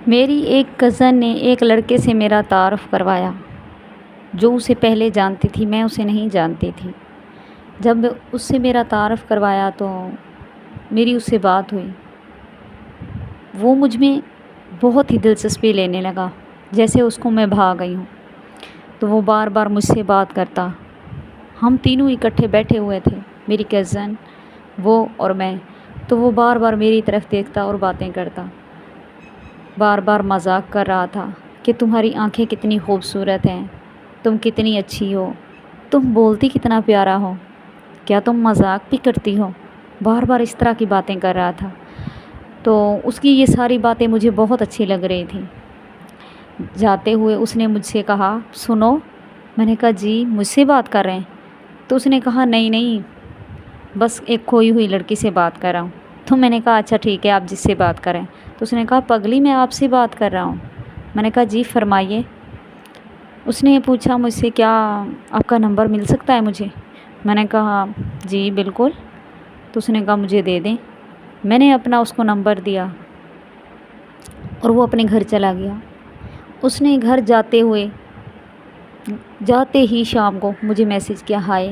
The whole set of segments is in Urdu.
میری ایک کزن نے ایک لڑکے سے میرا تعارف کروایا جو اسے پہلے جانتی تھی، میں اسے نہیں جانتی تھی۔ جب اس سے میرا تعارف کروایا تو میری اس سے بات ہوئی۔ وہ مجھ میں بہت ہی دلچسپی لینے لگا، جیسے اس کو میں بھا گئی ہوں۔ تو وہ بار بار مجھ سے بات کرتا۔ ہم تینوں اکٹھے بیٹھے ہوئے تھے، میری کزن، وہ اور میں۔ تو وہ بار بار میری طرف دیکھتا اور باتیں کرتا، بار بار مذاق کر رہا تھا کہ تمہاری آنکھیں کتنی خوبصورت ہیں، تم کتنی اچھی ہو، تم بولتی کتنا پیارا ہو، کیا تم مذاق بھی کرتی ہو؟ بار بار اس طرح کی باتیں کر رہا تھا۔ تو اس کی یہ ساری باتیں مجھے بہت اچھی لگ رہی تھیں۔ جاتے ہوئے اس نے مجھ سے کہا، سنو۔ میں نے کہا جی، مجھ سے بات کر رہے ہیں؟ تو اس نے کہا نہیں، بس ایک کھوئی ہوئی لڑکی سے بات کر رہا ہوں۔ تو میں نے کہا اچھا ٹھیک ہے، آپ جس سے بات کریں۔ تو اس نے کہا پگلی، میں آپ سے بات کر رہا ہوں۔ میں نے کہا جی فرمائیے۔ اس نے پوچھا مجھ سے، کیا آپ کا نمبر مل سکتا ہے مجھے؟ میں نے کہا جی بالکل۔ تو اس نے کہا مجھے دے دیں۔ میں نے اپنا اس کو نمبر دیا اور وہ اپنے گھر چلا گیا۔ اس نے گھر جاتے ہی شام کو مجھے میسج کیا، ہائے۔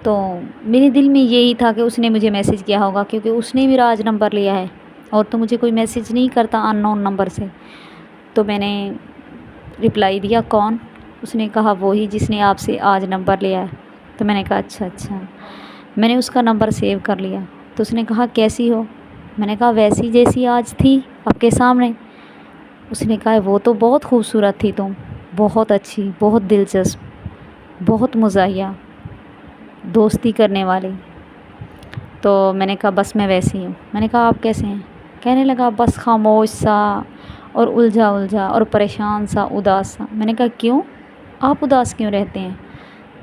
تو میرے دل میں یہی تھا کہ اس نے مجھے میسج کیا ہوگا، کیونکہ اس نے میرا آج نمبر لیا ہے اور تو مجھے کوئی میسج نہیں کرتا ان نون نمبر سے۔ تو میں نے رپلائی دیا، کون؟ اس نے کہا وہی جس نے آپ سے آج نمبر لیا ہے۔ تو میں نے کہا اچھا۔ میں نے اس کا نمبر سیو کر لیا۔ تو اس نے کہا کیسی ہو؟ میں نے کہا ویسی جیسی آج تھی آپ کے سامنے۔ اس نے کہا وہ تو بہت خوبصورت تھی تم، بہت اچھی، بہت دلچسپ، بہت مزاحیہ، دوستی کرنے والی۔ تو میں نے کہا بس میں ویسی ہوں۔ میں نے کہا آپ کیسے ہیں؟ کہنے لگا بس خاموش سا اور الجھا اور پریشان سا، اداس سا۔ میں نے کہا کیوں؟ آپ اداس کیوں رہتے ہیں؟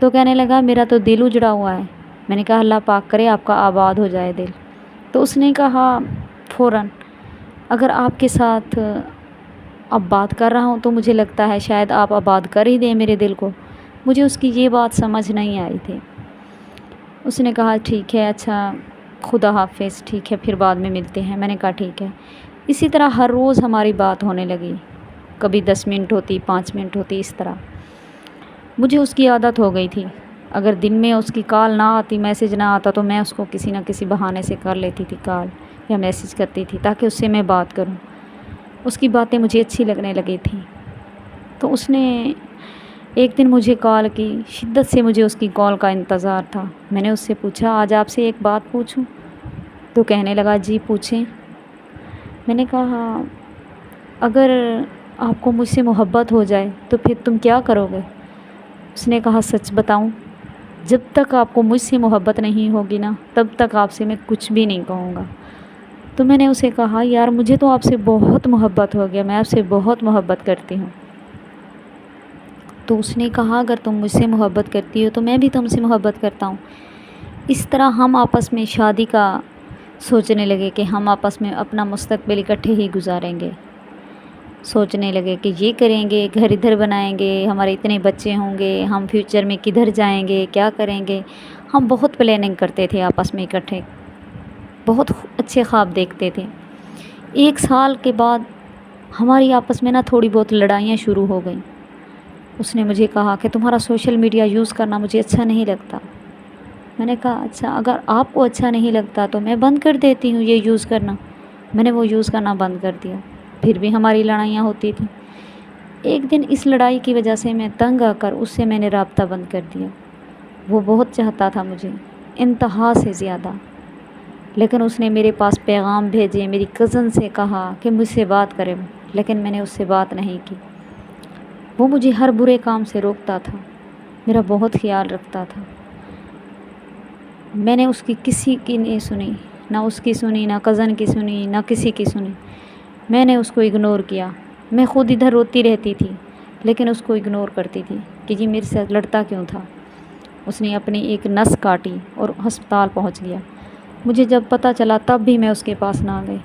تو کہنے لگا میرا تو دل اجڑا ہوا ہے۔ میں نے کہا اللہ پاک کرے آپ کا آباد ہو جائے دل۔ تو اس نے کہا فوراً، اگر آپ کے ساتھ اب بات کر رہا ہوں تو مجھے لگتا ہے شاید آپ آباد کر ہی دیں میرے دل کو۔ مجھے اس کی یہ بات سمجھ نہیں آئی تھی۔ اس نے کہا ٹھیک ہے، اچھا خدا حافظ، ٹھیک ہے پھر بعد میں ملتے ہیں۔ میں نے کہا ٹھیک ہے۔ اسی طرح ہر روز ہماری بات ہونے لگی، کبھی 10 منٹ ہوتی، 5 منٹ ہوتی، اس طرح۔ مجھے اس کی عادت ہو گئی تھی، اگر دن میں اس کی کال نہ آتی، میسج نہ آتا، تو میں اس کو کسی نہ کسی بہانے سے کر لیتی تھی کال یا میسج کرتی تھی، تاکہ اس سے میں بات کروں۔ اس کی باتیں مجھے اچھی لگنے لگی تھیں۔ تو اس نے ایک دن مجھے کال کی، شدت سے مجھے اس کی کال کا انتظار تھا۔ میں نے اس سے پوچھا آج آپ سے ایک بات پوچھوں؟ تو کہنے لگا جی پوچھیں۔ میں نے کہا اگر آپ کو مجھ سے محبت ہو جائے تو پھر تم کیا کرو گے؟ اس نے کہا سچ بتاؤں، جب تک آپ کو مجھ سے محبت نہیں ہوگی نا، تب تک آپ سے میں کچھ بھی نہیں کہوں گا۔ تو میں نے اسے کہا یار مجھے تو آپ سے بہت محبت ہو گیا، میں آپ سے بہت محبت کرتی ہوں۔ تو اس نے کہا اگر تم مجھ سے محبت کرتی ہو تو میں بھی تم سے محبت کرتا ہوں۔ اس طرح ہم آپس میں شادی کا سوچنے لگے کہ ہم آپس میں اپنا مستقبل اکٹھے ہی گزاریں گے۔ سوچنے لگے کہ یہ کریں گے، گھر ادھر بنائیں گے، ہمارے اتنے بچے ہوں گے، ہم فیوچر میں کدھر جائیں گے، کیا کریں گے۔ ہم بہت پلاننگ کرتے تھے آپس میں اکٹھے، بہت اچھے خواب دیکھتے تھے۔ 1 سال کے بعد ہماری آپس میں تھوڑی بہت لڑائیاں شروع ہو گئیں۔ اس نے مجھے کہا کہ تمہارا سوشل میڈیا یوز کرنا مجھے اچھا نہیں لگتا۔ میں نے کہا اچھا اگر آپ کو اچھا نہیں لگتا تو میں بند کر دیتی ہوں یہ یوز کرنا۔ میں نے وہ یوز کرنا بند کر دیا، پھر بھی ہماری لڑائیاں ہوتی تھیں۔ ایک دن اس لڑائی کی وجہ سے میں تنگ آ کر اس سے میں نے رابطہ بند کر دیا۔ وہ بہت چاہتا تھا مجھے، انتہا سے زیادہ، لیکن اس نے میرے پاس پیغام بھیجے، میری کزن سے کہا کہ مجھ سے بات کرے، لیکن میں نے اس سے بات نہیں کی۔ وہ مجھے ہر برے کام سے روکتا تھا، میرا بہت خیال رکھتا تھا۔ میں نے اس کی کسی کی نہیں سنی، نہ اس کی سنی، نہ کزن کی سنی، نہ کسی کی سنی۔ میں نے اس کو اگنور کیا۔ میں خود ادھر روتی رہتی تھی لیکن اس کو اگنور کرتی تھی کہ جی میرے ساتھ لڑتا کیوں تھا۔ اس نے اپنی ایک نس کاٹی اور ہسپتال پہنچ گیا۔ مجھے جب پتہ چلا تب بھی میں اس کے پاس نہ گئی۔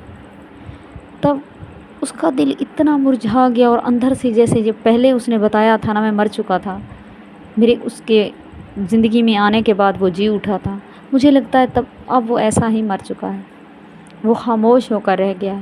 تب اس کا دل اتنا مرجھا گیا اور اندر سے جیسے جب پہلے اس نے بتایا تھا نا میں مر چکا تھا، میرے اس کے زندگی میں آنے کے بعد وہ جی اٹھا تھا، مجھے لگتا ہے تب اب وہ ایسا ہی مر چکا ہے، وہ خاموش ہو کر رہ گیا ہے۔